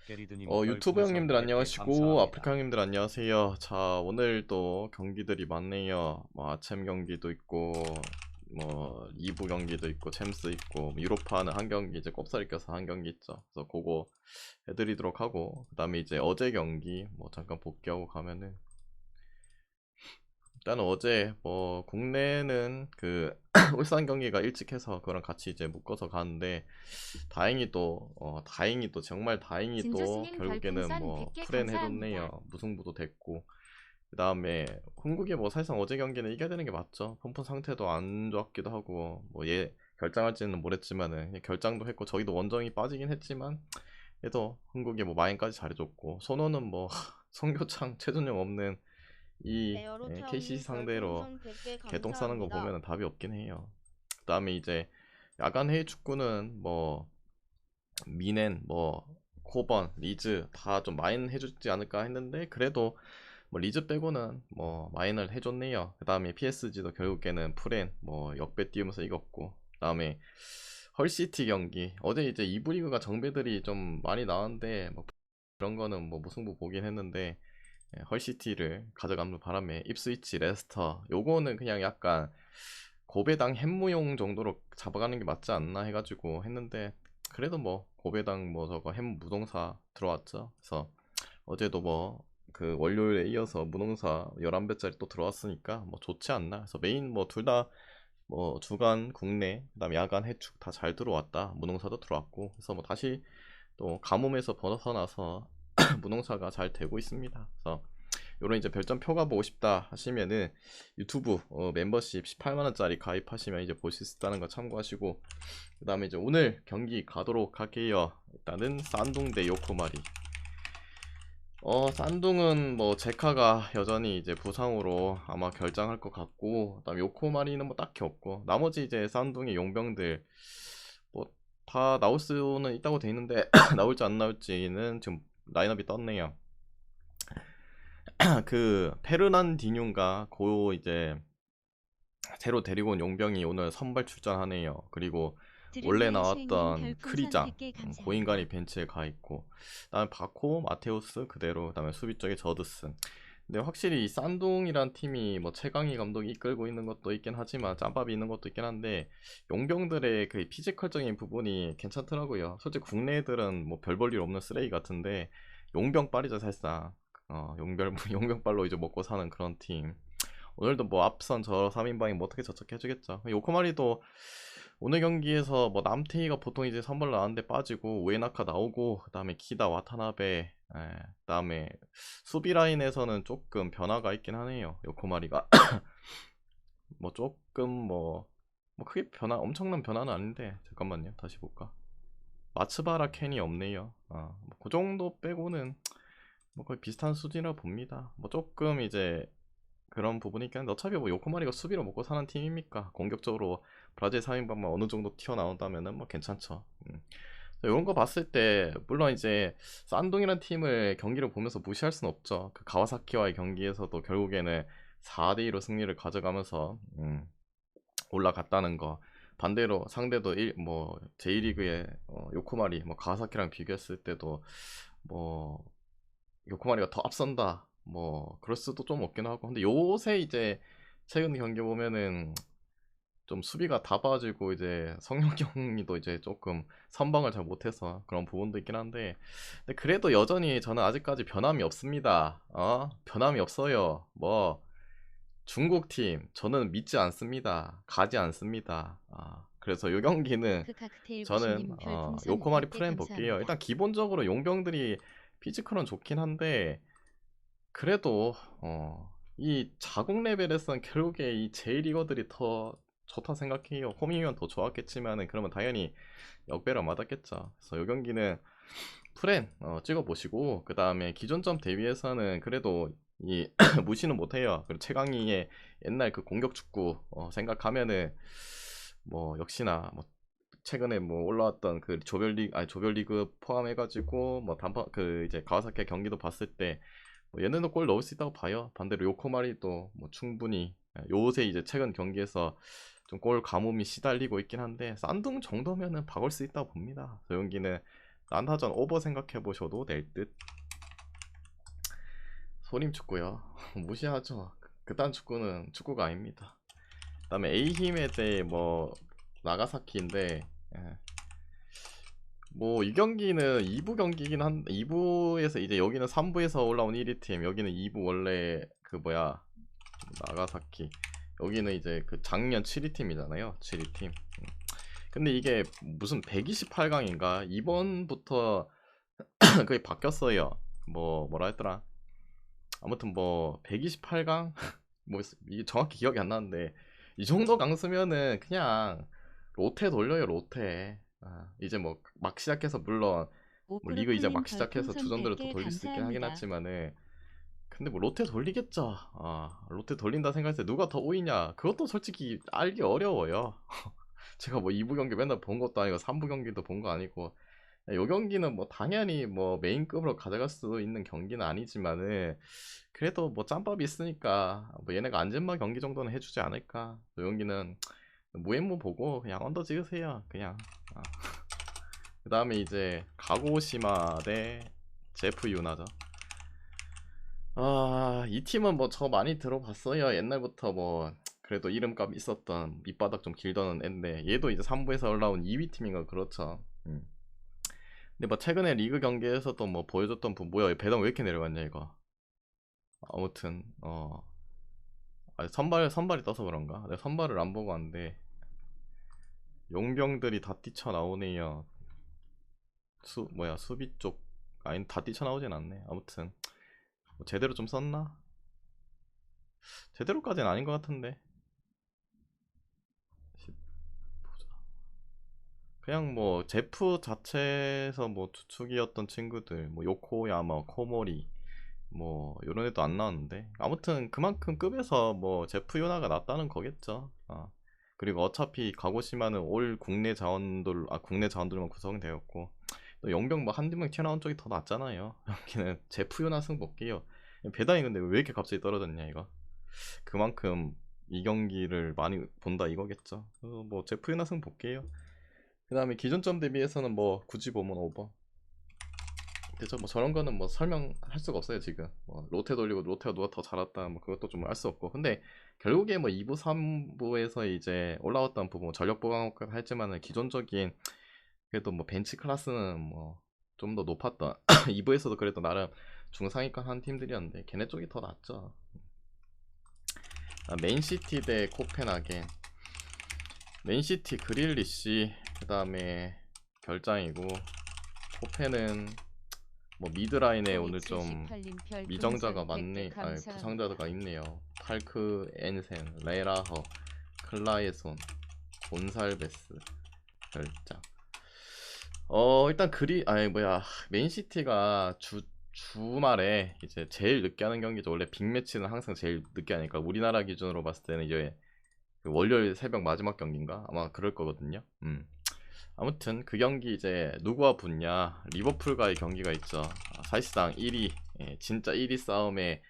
게리드님 유튜브 별풍선 형님들 100개 안녕하시고 아프리카 감사합니다. 형님들 안녕하세요. 자, 오늘 또 경기들이 많네요. 뭐 아침 경기도 있고 뭐 2부 경기도 있고 챔스 있고 뭐 유로파는 한 경기 이제 꼽사리 껴서 한 경기 있죠. 그래서 그거 해드리도록 하고 그다음에 이제 어제 경기 뭐 잠깐 복귀하고 가면은 일단 어제 뭐 국내는 그 울산 경기가 일찍 해서 그거랑 같이 이제 묶어서 가는데 다행히 또 정말 다행히 또 진주스님 결국에는 별풍선 뭐 100개 풀엔 감사합니다. 해줬네요. 무승부도 됐고 그 다음에 흥국이 뭐 사실상 어제 경기는 이겨야 되는 게 맞죠. 펌프 상태도 안 좋았기도 하고 뭐 얘 결장할지는 모르겠지만은 결장도 했고 저희도 원정이 빠지긴 했지만 그래도 흥국이 뭐 마인까지 잘해줬고 손호는 뭐 송교창 최준용 없는 이 KCC 에어로타운님 상대로 별풍선 100개 개똥 싸는 거 감사합니다. 보면은 답이 없긴 해요. 그 다음에 이제 야간 해외 축구는 뭐 미넨 뭐 코번 리즈 다 좀 마인 해주지 않을까 했는데 그래도 뭐 리즈 빼고는 뭐 마인을 해줬네요. 그 다음에 PSG도 결국에는 프렌 뭐 역배 띄우면서 이겼고 그 다음에 헐시티 경기 어제 이제 2부 리그가 정배들이 좀 많이 나왔는데 뭐 그런 거는 뭐 무승부 보긴 했는데 헐시티를 가져가는 바람에 입스위치 레스터 요거는 그냥 약간 고배당 햄무용 정도로 잡아가는 게 맞지 않나 해가지고 했는데 그래도 뭐 고배당 뭐 저거 햄 무동사 들어왔죠. 그래서 어제도 뭐 그 월요일에 이어서 무동사 11배짜리 또 들어왔으니까 뭐 좋지 않나. 그래서 메인 뭐 둘 다 뭐 주간 국내 그다음 야간 해축 다 잘 들어왔다. 무동사도 들어왔고 그래서 뭐 다시 또 가뭄에서 벗어나서 무동사가 잘 되고 있습니다. 그래서 요런 이제 별점표가 보고 싶다 하시면은 유튜브 멤버십 18만원짜리 가입하시면 이제 보실 수 있다는 거 참고하시고 그 다음에 이제 오늘 경기 가도록 할게요. 일단은 싼둥 대 요코마리. 싼둥은 뭐 제카가 여전히 이제 부상으로 아마 결장할 것 같고 그다음에 요코마리는 뭐 딱히 없고 나머지 이제 싼둥의 용병들 뭐 다 나올 수는 있다고 돼 있는데 나올지 안 나올지는 지금 라인업이 떴네요. 그 페르난디뇽과 고 이제 새로 데리고 온 용병이 오늘 선발 출전하네요. 그리고 원래 드림나이 수행님 나왔던 별풍선 크리장 100개 감사합니다. 고인간이 벤치에 가 있고 그다음에 바코 마테우스 그대로 그다음에 수비 쪽에 저드슨. 근데 확실히 이 싼둥이란 팀이 뭐 최강희 감독이 이끌고 있는 것도 있긴 하지만 짬밥이 있는 것도 있긴 한데 용병들의 그 피지컬적인 부분이 괜찮더라고요. 솔직히 국내 애들은 뭐 별 볼 일 없는 쓰레기 같은데 용병빨이죠 사실상. 용병빨로 이제 먹고 사는 그런 팀. 오늘도 뭐 앞선 저 3인방이 뭐 어떻게 저척해주겠죠. 요코마리도 오늘 경기에서 뭐 남태희가 보통 이제 선발 나왔는데 빠지고 우에나카 나오고 그 다음에 키다 와타나베 그 다음에 수비 라인에서는 조금 변화가 있긴 하네요. 요코마리가 뭐 조금 뭐 크게 엄청난 변화는 아닌데 잠깐만요 다시 볼까. 마츠바라 캔이 없네요. 뭐그 정도 빼고는 뭐 거의 비슷한 수준이라 봅니다. 뭐 조금 이제 그런 부분이 있긴 한데 어차피 뭐 요코마리가 수비로 먹고 사는 팀입니까? 공격적으로 브라질 3인방만 어느 정도 튀어나온다면은 뭐 괜찮죠. 이런 거 봤을 때 물론 이제 산동이란 팀을 경기를 보면서 무시할 수는 없죠. 그 가와사키와의 경기에서도 결국에는 4대2로 승리를 가져가면서 올라갔다는 거. 반대로 상대도 뭐 J리그의 요코마리 뭐 가와사키랑 비교했을 때도 뭐 요코마리가 더 앞선다 뭐 그럴 수도 좀 없긴 하고 근데 요새 이제 최근 경기 보면은 좀 수비가 다 빠지고 이제 성룡경이도 이제 조금 선방을 잘 못해서 그런 부분도 있긴 한데 근데 그래도 여전히 저는 아직까지 변함이 없습니다. 변함이 없어요. 뭐 중국 팀 저는 믿지 않습니다. 가지 않습니다. 그래서 요 경기는 그 칵테일 저는 부시님 별풍선 요코마리 100개 프레임 볼게요. 감사합니다. 일단 기본적으로 용병들이 피지컬은 좋긴 한데 그래도 이 자국 레벨에서는 결국에 이 J리거들이 더 좋다 생각해요. 홈이면 더 좋았겠지만은 그러면 당연히 역배랑 맞았겠죠. 그래서 이 경기는 프렌 찍어보시고 그 다음에 기존점 대비해서는 그래도 이 무시는 못해요. 그리고 최강희의 옛날 그 공격 축구 생각하면은 뭐 역시나 뭐 최근에 뭐 올라왔던 그 조별리그 포함해가지고 뭐 단판 그 이제 가와사키 경기도 봤을 때 뭐 얘네도 골 넣을 수 있다고 봐요. 반대로 요코마리도 뭐 충분히 요새 이제 최근 경기에서 좀 골 가뭄이 시달리고 있긴 한데 싼둥 정도면은 박을 수 있다고 봅니다. 저 경기는 난타전 오버 생각해 보셔도 될 듯. 소림 축구요. 무시하죠. 그딴 축구는 축구가 아닙니다. 그다음에 에이힘에 대해 뭐 나가사키인데, 예. 뭐 이 경기는 2부 경기긴 한 2부에서 이제 여기는 3부에서 올라온 1위 팀, 여기는 2부 원래 그 뭐야 나가사키, 여기는 이제 그 작년 7위 팀이잖아요. 7위 팀. 근데 이게 무슨 128강인가 이번부터 그게 바뀌었어요. 뭐라 했더라. 아무튼 뭐 128강 뭐 이게 정확히 기억이 안 나는데, 이 정도 강수면은 그냥 로테 돌려요, 로테. 이제 뭐 막 시작해서 물론 뭐 리그 이제 막 시작해서 주전들을 또 돌릴 수 있긴 하긴 하지만은, 근데 뭐 로테 돌리겠죠. 로테 돌린다 생각했을 때 누가 더 우위냐, 그것도 솔직히 알기 어려워요. 제가 뭐 2부 경기 맨날 본 것도 아니고 3부 경기도 본 거 아니고, 요 경기는 뭐 당연히 뭐 메인급으로 가져갈 수 있는 경기는 아니지만은, 그래도 뭐 짬밥이 있으니까 뭐 얘네가 안전마 경기 정도는 해주지 않을까. 요 경기는 무縁무 보고 그냥 언더 찍으세요 그냥. 그 다음에 이제 가고시마 대 제프 유나죠. 이 팀은 뭐 저 많이 들어봤어요. 옛날부터 뭐 그래도 이름값 있었던 밑바닥 좀 길던 앤데, 얘도 이제 3부에서 올라온 2위 팀인가 그렇죠. 근데 뭐 최근에 리그 경기에서도 뭐 보여줬던 뭐야, 배당 왜 이렇게 내려갔냐 이거. 아무튼 선발이 떠서 그런가? 내가 선발을 안 보고 왔는데 용병들이 다 뛰쳐나오네요. 수비 쪽 아니 다 뛰쳐나오진 않네. 아무튼 뭐 제대로 좀 썼나? 제대로까지는 아닌 것 같은데. 그냥 뭐 제프 자체에서 뭐 주축이었던 친구들, 뭐 요코야마, 코모리 뭐 요런 애도 안 나왔는데, 아무튼 그만큼 급에서 뭐 제프 요나가 낫다는 거겠죠. 그리고 어차피 가고시마는 올 국내 자원들만 구성되었고, 또 용병 뭐 한두 명 튀어나온 쪽이 더 낫잖아요. 여기는 제프 요나 승 볼게요. 배당이 근데 왜 이렇게 갑자기 떨어졌냐 이거. 그만큼 이 경기를 많이 본다 이거겠죠. 그래서 뭐 제프 요나 승 볼게요. 그 다음에 기존점 대비해서는 뭐 굳이 보면 오버. 그죠? 뭐 저런 거는 뭐 설명할 수가 없어요 지금. 뭐 로테 돌리고 로테가 누가 더 잘했다 뭐 그것도 좀 알 수 없고. 근데 결국에 뭐 2부 3부에서 이제 올라왔던 부분 전력 보강까지 했지만은, 기존적인 그래도 뭐 벤치 클래스는 뭐 좀 더 높았던 2부에서도 그래도 나름 중상위권 한 팀들이었는데 걔네 쪽이 더 낫죠. 맨시티 대 코펜하겐. 맨시티 그릴리시, 그 다음에 결장이고, 코펜은 뭐 미드라인에 오늘 좀 미정자가 많네. 부상자가 있네요. 팔크 엔센, 레라허, 클라에손, 곤살베스, 결장. 일단 맨시티가 주말에 이제 제일 늦게 하는 경기죠. 원래 빅매치는 항상 제일 늦게 하니까, 우리나라 기준으로 봤을 때는 이제 그 월요일 새벽 마지막 경기인가 아마 그럴 거거든요. 아무튼 그 경기 이제 누구와 붙냐, 리버풀과의 경기가 있죠. 사실상 1위, 진짜 1위 싸움에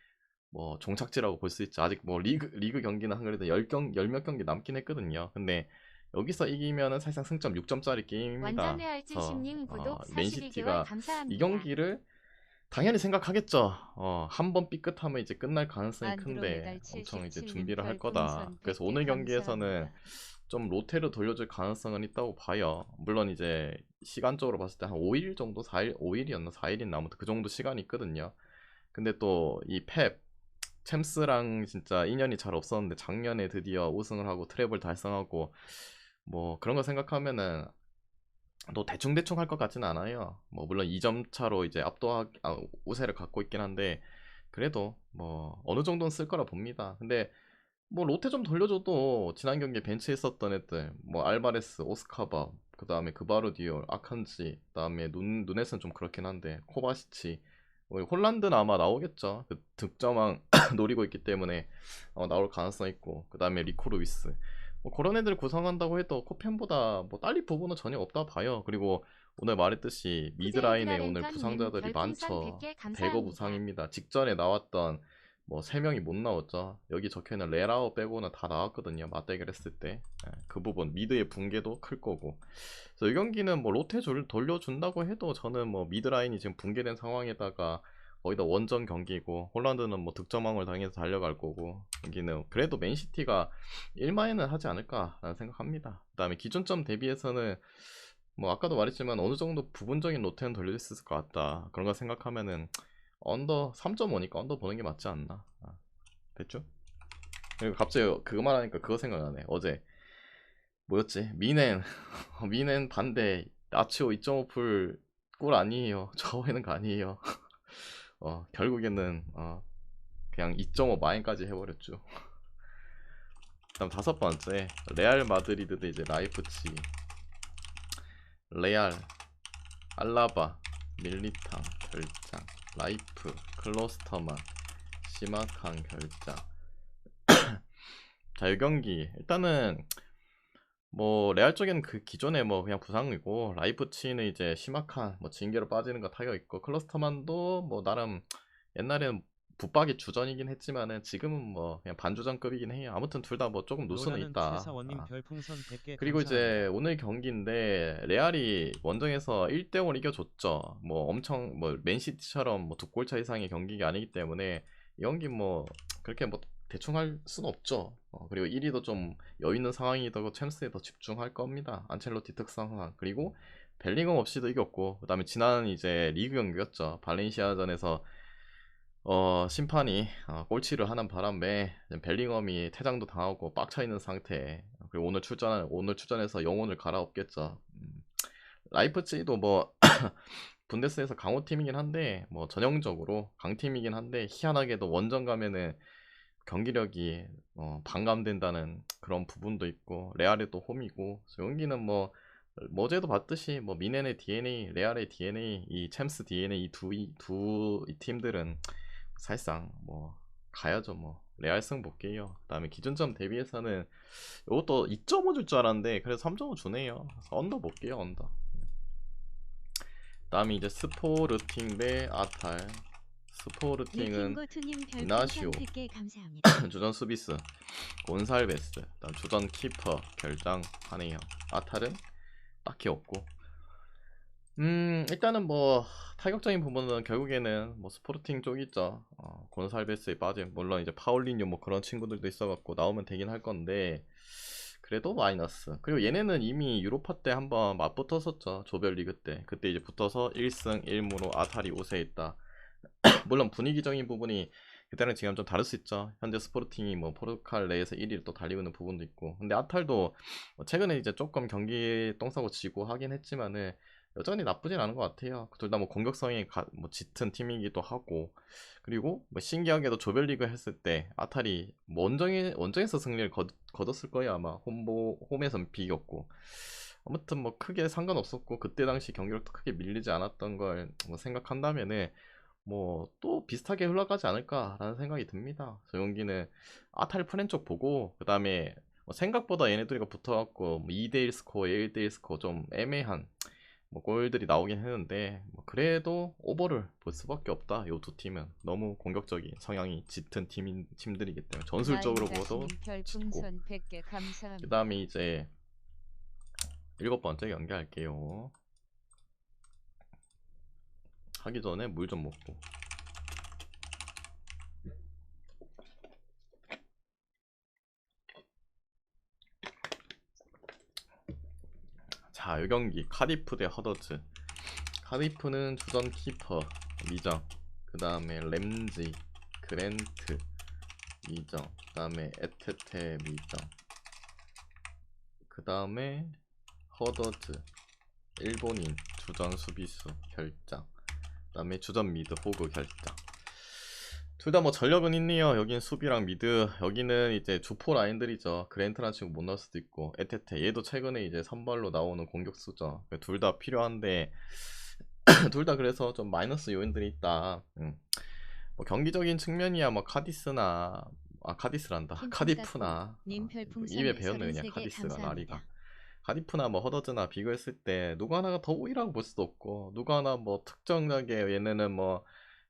뭐 종착지라고 볼 수 있죠. 아직 뭐 리그 경기는 한 그래도 10몇 경기 남긴 했거든요. 근데 여기서 이기면은 사실상 승점 6점짜리 게임입니다. 그래서 맨시티가 이 경기를 당연히 생각하겠죠. 한번 삐끗하면 이제 끝날 가능성이 큰데 엄청 이제 준비를 할 거다. 그래서 오늘 경기에서는 좀 로테로 돌려줄 가능성은 있다고 봐요. 물론 이제 시간적으로 봤을 때 한 5일 정도, 4일, 5일이었나 4일이나 아무튼 그 정도 시간이 있거든요. 근데 또 이 챔스랑 진짜 인연이 잘 없었는데 작년에 드디어 우승을 하고 트래블 달성하고, 뭐 그런 거 생각하면은 또 대충대충 할 것 같진 않아요. 뭐 물론 2점 차로 이제 우세를 갖고 있긴 한데, 그래도 뭐 어느 정도는 쓸 거라 봅니다. 근데 뭐 로테 좀 돌려줘도 지난 경기에 벤치에 있었던 애들, 뭐 알바레스, 오스카바, 그 다음에 그바르디올, 아칸지, 그 다음에 누네스는 좀 그렇긴 한데 코바시치, 홀란드는 아마 나오겠죠. 그 득점왕 노리고 있기 때문에 나올 가능성 있고, 그 다음에 리코 루이스, 뭐 그런 애들 구성한다고 해도 코펜보다 뭐 딸릴 부분은 전혀 없다 봐요. 그리고 오늘 말했듯이 미드라인에 오늘 부상자들이 많죠. 대거 부상입니다. 직전에 나왔던 뭐 3명이 못 나왔죠. 여기 적혀있는 레라오 빼고는 다 나왔거든요. 맞대결 했을 때. 그 부분 미드의 붕괴도 클 거고. 그래서 이 경기는 뭐 로테 돌려준다고 해도 저는 뭐 미드라인이 지금 붕괴된 상황에다가 거기다 원정 경기고 홀란드는 뭐 득점왕을 당해서 달려갈 거고, 여기는 그래도 맨시티가 1마에는 하지 않을까라는 생각합니다. 그 다음에 기준점 대비해서는 뭐 아까도 말했지만 어느 정도 부분적인 로테는 돌릴 수 있을 것 같다. 그런 거 생각하면은 언더 3.5니까 언더 보는 게 맞지 않나. 됐죠? 그리고 갑자기 그거 말하니까 그거 생각나네. 어제 뭐였지? 미넨 미넨 반대 나치오 2.5풀 꿀 아니에요. 저거에는 거 아니에요. 결국에는 그냥 2.5 마인까지 해버렸죠. 다음 5번째 레알 마드리드 대 이제 라이프치. 레알 알라바 밀리탕 결장, 라이프 클로스터만 심각한 결장. 자, 이 경기 일단은 뭐 레알 쪽에는 그 기존에 뭐 그냥 부상이고, 라이프치는 이제 심각한 뭐 징계로 빠지는 거 타격 있고, 클러스터만도 뭐 나름 옛날에는 붙박이 주전이긴 했지만은 지금은 뭐 그냥 반주전급이긴 해요. 아무튼 둘 다 뭐 조금 누수는 있다. 최사원님 별풍선 100개 그리고 감사합니다. 이제 오늘 경기인데 레알이 원정에서 1대0을 이겨줬죠. 뭐 엄청 뭐 맨시티처럼 뭐 2골차 이상의 경기가 아니기 때문에 이 경기 뭐 그렇게 뭐 대충 할 수는 없죠. 그리고 1위도 좀 여유 있는 상황이더 챔스에 더 집중할 겁니다. 안첼로티 특성상. 그리고 벨링엄 없이도 이겼고, 그 다음에 지난 이제 리그 경기였죠. 발렌시아전에서 심판이 골치를 하는 바람에 벨링엄이 퇴장도 당하고 빡쳐 있는 상태. 그리고 오늘 출전해서 영혼을 갈아엎겠죠. 라이프치히도 뭐 분데스에서 강호팀이긴 한데 뭐 전형적으로 강팀이긴 한데, 희한하게도 원정 가면은 경기력이 반감된다는 그런 부분도 있고, 레알의 또 홈이고. 여기는 뭐 어제도 봤듯이 뭐 미넨의 DNA, 레알의 DNA, 이 챔스 DNA 이 팀들은 사실상 뭐 가야죠. 뭐 레알 승 볼게요. 그다음에 기준점 대비해서는 이것도 2.5 줄 줄 알았는데 그래서 3.5 주네요. 그래서 언더 볼게요. 언더. 그다음에 이제 스포르팅 대 아탈. 스포르팅은 이나시오 주전 수비스, 곤살베스, 그다음 주전 키퍼 결장 하네요. 아탈은 딱히 없고. 일단은 뭐 타격적인 부분은 결국에는 뭐 스포르팅 쪽 있죠. 곤살베스에 빠진, 물론 이제 파울리뉴 뭐 그런 친구들도 있어갖고 나오면 되긴 할 건데 그래도 마이너스. 그리고 얘네는 이미 유로파 때 한번 맞붙었었죠. 조별리그 때. 그때 이제 붙어서 1승 1무로 아탈이 우세했다. 물론 분위기적인 부분이 그때랑 지금 좀 다를 수 있죠. 현재 스포르팅이 뭐 포르투갈 내에서 1위를 또 달리고 있는 부분도 있고. 근데 아탈도 최근에 이제 조금 경기 똥 싸고 지고 하긴 했지만은 여전히 나쁘진 않은 것 같아요. 둘 다 뭐 공격성이 뭐 짙은 팀이기도 하고. 그리고 뭐 신기하게도 조별리그 했을 때 아탈이 뭐 원정에서 승리를 거뒀을 거예요. 아마 홈에선 비겼고. 아무튼 뭐 크게 상관없었고, 그때 당시 경기력도 크게 밀리지 않았던 걸 뭐 생각한다면은 뭐 또 비슷하게 흘러가지 않을까라는 생각이 듭니다. 저 경기는 아탈 프렌 쪽 보고, 그 다음에 생각보다 얘네들이가 붙어갖고 뭐 2대1 스코어, 1대1 스코어 좀 애매한 뭐 골들이 나오긴 했는데, 뭐 그래도 오버를 볼 수밖에 없다. 요 두 팀은 너무 공격적인 성향이 짙은 팀들이기 때문에 전술적으로 보도 짙고. 그 다음에 이제 7번째 경기 할게요. 하기 전에 물 좀 먹고. 자, 이 경기 카디프 대 허더즈. 카디프는 주전 키퍼 미정, 그 다음에 램지, 그랜트 미정, 그 다음에 에테테 미정, 그 다음에 허더즈 일본인 주전 수비수 결장, 그 다음에 주전 미드 호그 결장. 둘 다 뭐 전력은 있네요. 여긴 수비랑 미드, 여기는 이제 주포 라인들이죠. 그랜트란 친구 못 나올 수도 있고, 에테테 얘도 최근에 이제 선발로 나오는 공격수죠. 둘 다 필요한데 둘 다 그래서 좀 마이너스 요인들이 있다. 뭐 경기적인 측면이야 뭐 카디스란다. 카디프나 입에 배웠네 그냥. 카디스가 라리가. 카디프나 뭐 허더즈나 비교했을 때 누구 하나가 더 우위라고 볼 수도 없고, 누구 하나 뭐 특정하게 얘네는 뭐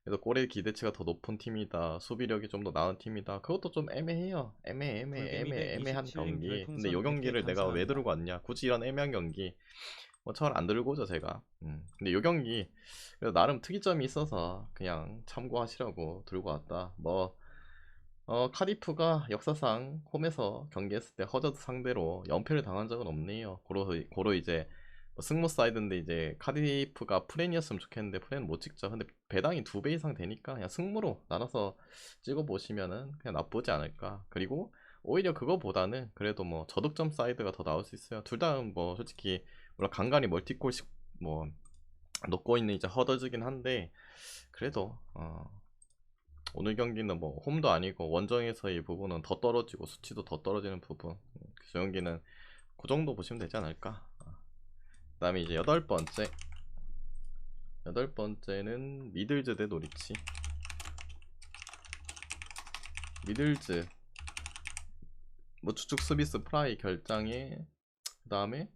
그래서 골의 기대치가 더 높은 팀이다, 수비력이 좀 더 나은 팀이다, 그것도 좀 애매해요. 굴개미대 애매한 27님 경기. 근데 요 별풍선 100개 경기를 내가 왜 들고 감사합니다. 왔냐, 굳이 이런 애매한 경기 뭐 잘 안 들고 오죠 제가. 근데 요 경기 그래도 나름 특이점이 있어서 그냥 참고하시라고 들고 왔다. 뭐 카디프가 역사상 홈에서 경기했을 때 허저드 상대로 연패를 당한 적은 없네요. 고로 이제 뭐 승무 사이드인데 이제 카디프가 프렌이었으면 좋겠는데 프렌은 못 찍죠. 근데 배당이 2배 이상 되니까 그냥 승무로 나눠서 찍어보시면은 그냥 나쁘지 않을까. 그리고 오히려 그거보다는 그래도 뭐 저득점 사이드가 더 나올 수 있어요. 둘 다 뭐 솔직히 물론 간간히 멀티골씩 뭐 넣고 있는 이제 허더즈긴 한데, 그래도 오늘 경기는 뭐 홈도 아니고 원정에서의 부분은 더 떨어지고 수치도 더 떨어지는 부분, 그 경기는 그 정도 보시면 되지 않을까. 그 다음에 이제 여덟 번째는 미들즈 대 노리치. 미들즈 뭐 주축 수비스 프라이 결장에, 그 다음에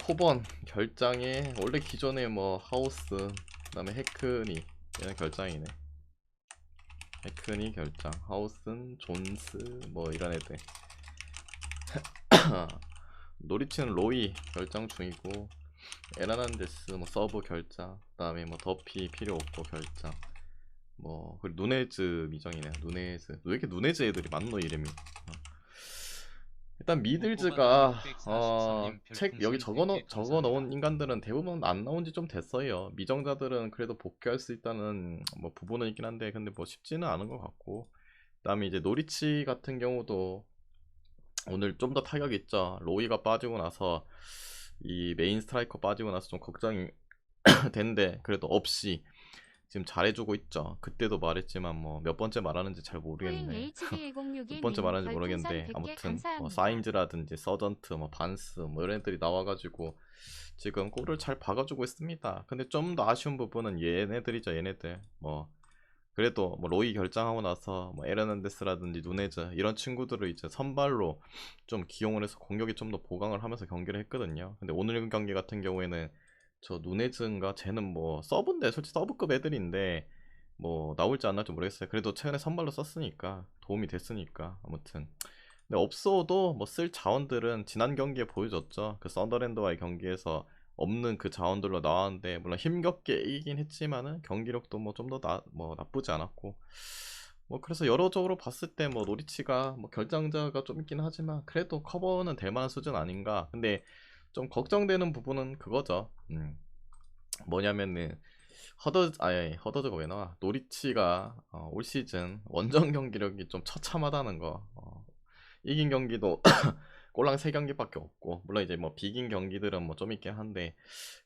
코번 결장에, 원래 기존에 뭐 하우스, 그 다음에 헤크니, 얘는 결장이네. 헤크니 결장, 하우슨, 존스 뭐 이런 애들. 노리치는 로이 결장 중이고, 에라난데스 뭐 서브 결장, 그 다음에 뭐 더피 필요 없고 결장, 뭐 그리고 누네즈 미정이네요. 누네즈, 왜 이렇게 누네즈 애들이 많노 이름이. 일단 뽀뽀바님 미들즈가 643님 책 여기 별풍선 100개 적어 놓은 감사합니다. 인간들은 대부분 안 나온 지 좀 됐어요. 미정자들은 그래도 복귀할 수 있다는 뭐 부분은 있긴 한데, 근데 뭐 쉽지는 않은 것 같고. 그다음에 이제 노리치 같은 경우도 오늘 좀 더 타격 있죠. 로이가 빠지고 나서, 이 메인 스트라이커 빠지고 나서 좀 걱정이 된데, 그래도 없이 지금 잘해주고 있죠. 그때도 말했지만 뭐 몇 번째 말하는지 잘 후잉 모르겠네. 몇 번째 HD1061님 말하는지 별풍선 모르겠는데, 100개 아무튼 뭐 감사합니다. 사인즈라든지 서전트, 뭐 반스, 뭐 이런 애들이 나와가지고 지금 골을 잘 박아주고 있습니다. 근데 좀 더 아쉬운 부분은 얘네들이죠. 얘네들 뭐 그래도 뭐 로이 결정하고 나서 뭐 에르난데스라든지 누네즈 이런 친구들을 이제 선발로 좀 기용을 해서 공격에 좀 더 보강을 하면서 경기를 했거든요. 근데 오늘 경기 같은 경우에는 저 누네즈인가, 쟤는 뭐 서브인데, 솔직히 서브급 애들인데 뭐 나올지 안 나올지 모르겠어요. 그래도 최근에 선발로 썼으니까 도움이 됐으니까. 아무튼 근데 없어도 뭐 쓸 자원들은 지난 경기에 보여줬죠. 그 썬더랜드와의 경기에서 없는 그 자원들로 나왔는데, 물론 힘겹게 이기긴 했지만은 경기력도 뭐 좀 더 뭐 나쁘지 않았고, 뭐 그래서 여러적으로 봤을 때 뭐 노리치가 뭐 결장자가 좀 있긴 하지만 그래도 커버는 될 만한 수준 아닌가. 근데 좀 걱정되는 부분은 그거죠. 뭐냐면은 허더즈가 왜 나와? 노리치가 올 시즌 원정 경기력이 좀 처참하다는 거. 이긴 경기도 꼴랑 3경기밖에 없고, 물론 이제 뭐 비긴 경기들은 뭐 좀 있긴 한데,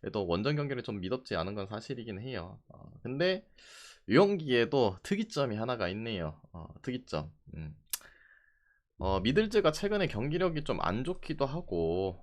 그래도 원정 경기를 좀 믿었지 않은 건 사실이긴 해요. 근데 이 경기에도 특이점이 하나가 있네요. 특이점. 미들즈가 최근에 경기력이 좀 안 좋기도 하고,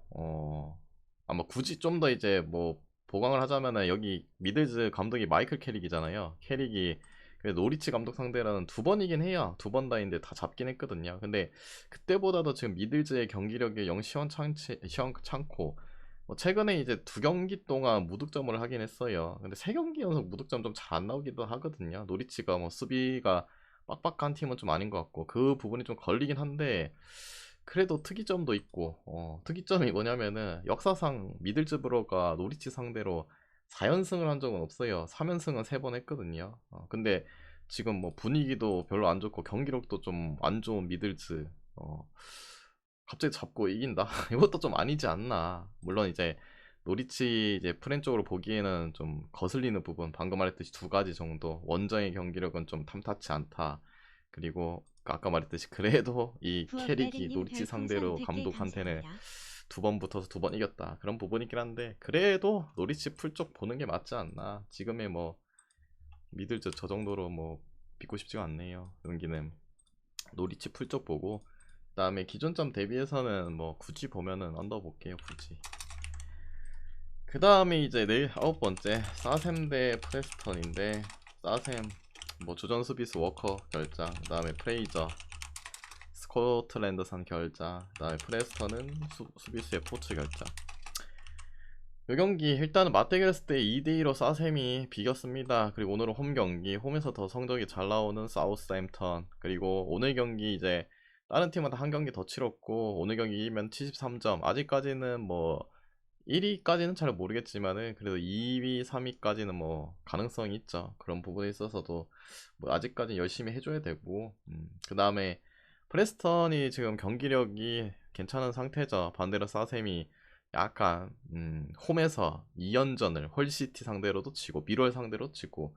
아마 굳이 좀 더 이제 뭐 보강을 하자면은, 여기 미들즈 감독이 마이클 캐릭이잖아요. 캐릭이 그 노리치 감독 상대라는 2번이긴 해요. 2번 다인데 다 잡긴 했거든요. 근데 그때보다도 지금 미들즈의 경기력이 영 시원찮고, 뭐 최근에 이제 2경기 동안 무득점을 하긴 했어요. 근데 3경기 연속 무득점 좀 잘 안 나오기도 하거든요. 노리치가 뭐 수비가 빡빡한 팀은 좀 아닌 것 같고, 그 부분이 좀 걸리긴 한데, 그래도 특이점도 있고. 특이점이 뭐냐면은 역사상 미들즈브로가 노리치 상대로 4연승을 한 적은 없어요. 3연승은 3번 했거든요. 근데 지금 뭐 분위기도 별로 안 좋고 경기력도 좀 안 좋은 미들즈, 갑자기 잡고 이긴다. 이것도 좀 아니지 않나. 물론 이제 노리치 이제 프렌 쪽으로 보기에는 좀 거슬리는 부분, 방금 말했듯이 2가지 정도. 원정의 경기력은 좀 탐탁치 않다. 그리고 아까 말했듯이 그래도 이 캐릭이 부엌대리님 노리치 별풍선 상대로 100개 감독한테는 감사합니다. 2번 붙어서 2번 이겼다, 그런 부분이 있긴 한데, 그래도 노리치 풀쪽 보는 게 맞지 않나. 지금의 뭐 미들즈 저 정도로 뭐 믿고 싶지가 않네요. 경기는 노리치 풀쪽 보고, 그 다음에 기존점 대비해서는 뭐 굳이 보면은 언더 볼게요, 굳이. 그 다음에 이제 내일 9번째 사셈 대 프레스턴인데, 사셈 뭐 주전 수비수 워커 결장, 그 다음에 프레이저 스코틀랜드산 결장, 그 다음에 프레스턴은 수비수의 포츠 결장. 요 경기 일단은 맞대결 했을 때 2대2로 사셈이 비겼습니다. 그리고 오늘은 홈 경기, 홈에서 더 성적이 잘 나오는 사우스햄턴. 그리고 오늘 경기 이제 다른 팀은 한 경기 더 치렀고 오늘 경기 이기면 73점. 아직까지는 뭐 1위까지는 잘 모르겠지만은 그래도 2위, 3위까지는 뭐 가능성이 있죠. 그런 부분에 있어서도 뭐 아직까지 열심히 해줘야 되고 그 다음에 프레스턴이 지금 경기력이 괜찮은 상태죠. 반대로 사셈이 약간 홈에서 2연전을 헐시티 상대로도 치고 미럴 상대로 치고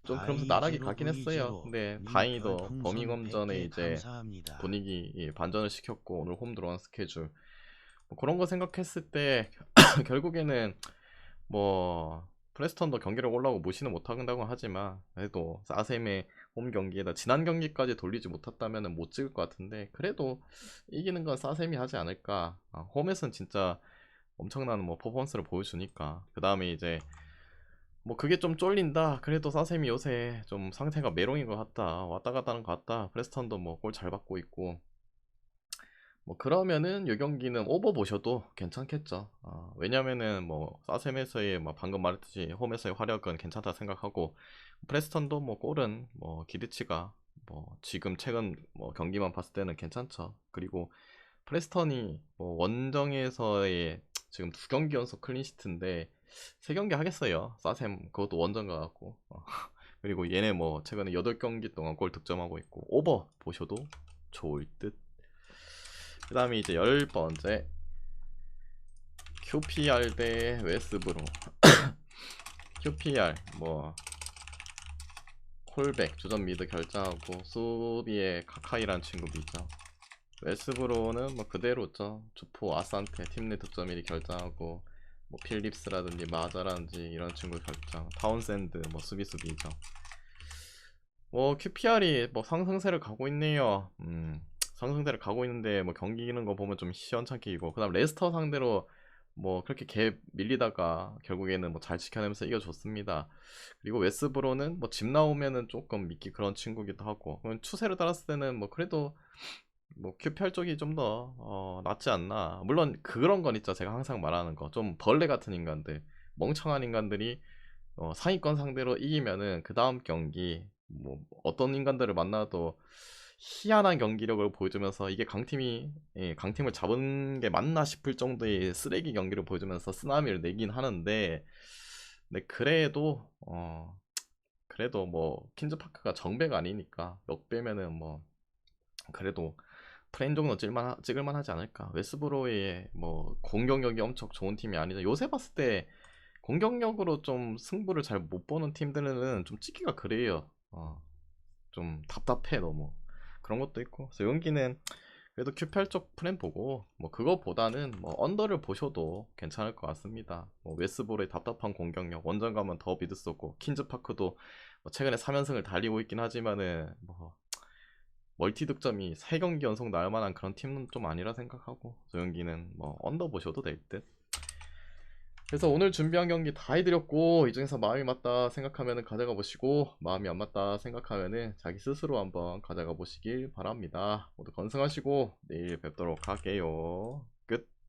좀 그러면서 나락이 아이제로 가긴 했어요. V제로 근데 님 다행히도 별풍선 버밍엄전에 100개 이제 감사합니다. 분위기 반전을 시켰고 오늘 홈 들어간 스케줄 뭐 그런 거 생각했을 때 결국에는 뭐 프레스턴도 경기력 올라오고 무시는 못한다고 하지만 그래도 사셈의 홈 경기에다 지난 경기까지 돌리지 못했다면 못 찍을 것 같은데 그래도 이기는 건 사셈이 하지 않을까. 홈에서는 진짜 엄청난 뭐 퍼포먼스를 보여주니까 그 다음에 이제 뭐 그게 좀 쫄린다 그래도 사셈이 요새 좀 상태가 메롱인 것 같다 왔다 갔다 하는 것 같다. 프레스턴도 뭐 골 잘 받고 있고 뭐 그러면은 요 경기는 오버 보셔도 괜찮겠죠. 왜냐면은 뭐 사셈에서의 뭐 방금 말했듯이 홈에서의 화력은 괜찮다 생각하고 프레스턴도 뭐 골은 뭐 기대치가 뭐 지금 최근 뭐 경기만 봤을 때는 괜찮죠. 그리고 프레스턴이 뭐 원정에서의 지금 2경기 연속 클린시트인데 3경기 하겠어요. 사셈 그것도 원정 가갖고 그리고 얘네 뭐 최근에 8경기 동안 골 득점하고 있고 오버 보셔도 좋을 듯. 그 다음에 이제 10번째 QPR 대 웨스브로 QPR 뭐 콜백 주전 미드 결정하고 수비에 카카이란 친구도 있죠. 웨스브로는 뭐 그대로죠. 주포 아산테 팀내 득점 1위 결정하고 뭐 필립스라든지 마자라든지 이런 친구 결정 타운샌드 뭐 수비수비죠. 뭐 QPR이 뭐 상승세를 가고 있네요. 상승세를 가고 있는데 뭐 경기 이기는 거 보면 좀 시원찮게 이고 그다음 레스터 상대로 뭐 그렇게 개 밀리다가 결국에는 뭐 잘 지켜내면서 이겨줬습니다. 그리고 웨스브로는 뭐 집 나오면은 조금 믿기 그런 친구기도 하고 추세를 따랐을 때는 뭐 그래도 뭐 QPR 쪽이 좀 더 낫지 않나. 물론 그런 건 있죠. 제가 항상 말하는 거 좀 벌레 같은 인간들 멍청한 인간들이 상위권 상대로 이기면은 그 다음 경기 뭐 어떤 인간들을 만나도 희한한 경기력을 보여주면서 이게 강팀이 강팀을 잡은 게 맞나 싶을 정도의 쓰레기 경기를 보여주면서 쓰나미를 내긴 하는데 근데 그래도 뭐 퀸즈파크가 정배가 아니니까 역배면은 뭐 그래도 프레임 정도 찍을만 하지 않을까. 웨스브로의 뭐 공격력이 엄청 좋은 팀이 아니죠. 요새 봤을 때 공격력으로 좀 승부를 잘 못 보는 팀들은 좀 찍기가 그래요. 좀 답답해 너무. 그런 것도 있고. 그래서 여기는 그래도 Q8 쪽 프레임 보고 뭐 그거보다는 뭐 언더를 보셔도 괜찮을 것 같습니다. 뭐 웨스브로의 답답한 공격력, 원정 가면 더 미드 쏘고 퀸즈파크도 뭐 최근에 3연승을 달리고 있긴 하지만은 뭐 멀티 득점이 3경기 연속 나올 만한 그런 팀은 좀 아니라 생각하고 조영기는 뭐 언더 보셔도 될 듯. 그래서 오늘 준비한 경기 다 해드렸고 이 중에서 마음이 맞다 생각하면 가져가 보시고 마음이 안 맞다 생각하면 자기 스스로 한번 가져가 보시길 바랍니다. 모두 건승하시고 내일 뵙도록 할게요.